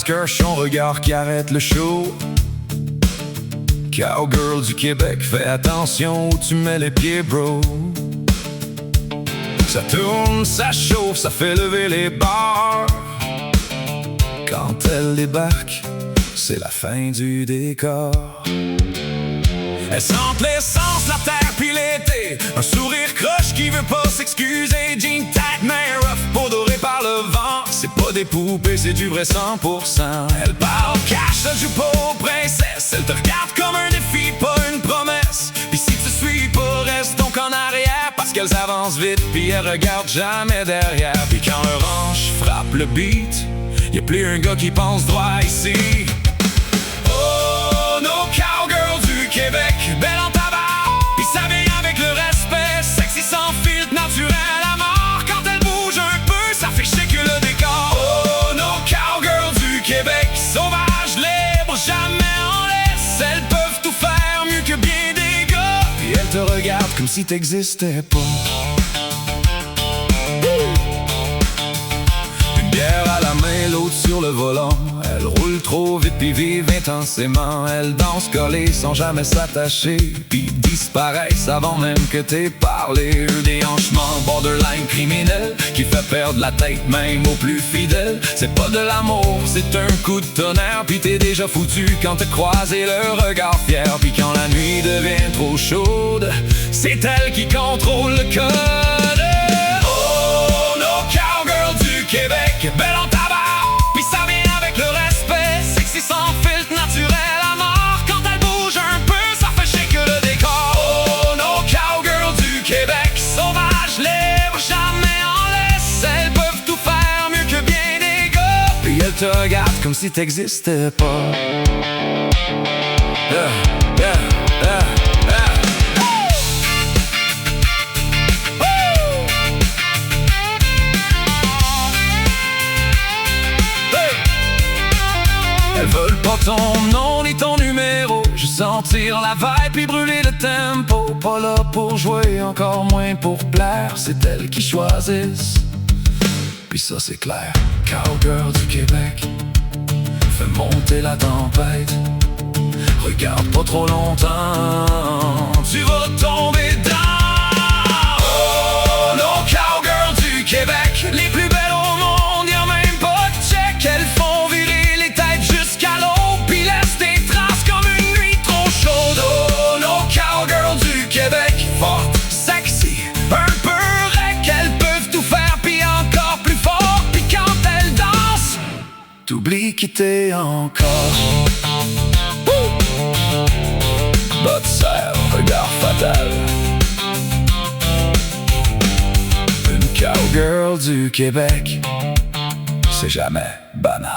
Crush, son regard qui arrête le show. Cowgirl du Québec, fais attention où tu mets les pieds, bro. Ça tourne, ça chauffe, ça fait lever les barres. Quand elle débarque, c'est la fin du décor. Elle sent l'essence, la terre puis l'été. Un sourire croche qui veut pas s'excuser. Jean tight, main rough, peau dorée par le vent. C'est pas des poupées, c'est du vrai 100%. Elle parle cash, elle joue pas aux princesses. Elle te regarde comme un défi, pas une promesse. Pis si tu suis pas, reste donc en arrière. Parce qu'elles avancent vite, puis elles regardent jamais derrière. Puis quand leur hanche frappe le beat, y'a plus un gars qui pense droit ici. Oh, nos cowgirls du Québec, belle en tabac, pis ça vient avec le respect. Sexy sans filtre, naturel à mort. Quand elle bouge un peu, ça fait chier que le décor. Oh, nos cowgirls du Québec, sauvages, libres, jamais en laisse. Elles peuvent tout faire mieux que bien des gars. Puis elles te regardent comme si t'existais pas. Une bière à la main, l'autre sur le volant. Elle roule trop vite puis vive intensément. Elle danse collée sans jamais s'attacher, puis disparaissent avant même que t'aies parlé. Un déhanchement borderline criminel qui fait perdre la tête même aux plus fidèles. C'est pas de l'amour, c'est un coup de tonnerre. Puis t'es déjà foutu quand t'as croisé le regard fier. Puis quand la nuit devient trop chaude, c'est elle qui contrôle le code. Oh, nos cowgirls du Québec, belle en tabac. Puis ça vient avec le respect, sexy sans filtre, naturel à mort. Quand elle bouge un peu, ça fait chier que le décor. Oh, nos cowgirls du Québec, sauvages, libres, jamais en laisse. Elles peuvent tout faire mieux que bien des gars. Puis elles te regardent comme si t'existais pas. Yeah, yeah, yeah, yeah. Elles veulent pas ton nom ni ton numéro, juste sentir la vibe puis brûler le tempo. Pas là pour jouer, encore moins pour plaire. C'est elles qui choisissent, puis ça c'est clair. Cowgirl du Québec, fais monter la tempête. Regarde pas trop longtemps, tu vas tomber dedans. Oh, nos cowgirls du Québec, les plus belles au monde, y'a même pas de check. Elles font virer les têtes jusqu'à l'eau, puis laissent des traces comme une nuit trop chaude. Oh, nos cowgirls du Québec, fortes, sexy, un peu rec. Elles peuvent tout faire, puis encore plus fort. Puis quand elles dansent, t'oublies qui t'es encore. Botte serre, regard fatal. Une cowgirl du Québec, c'est jamais banal.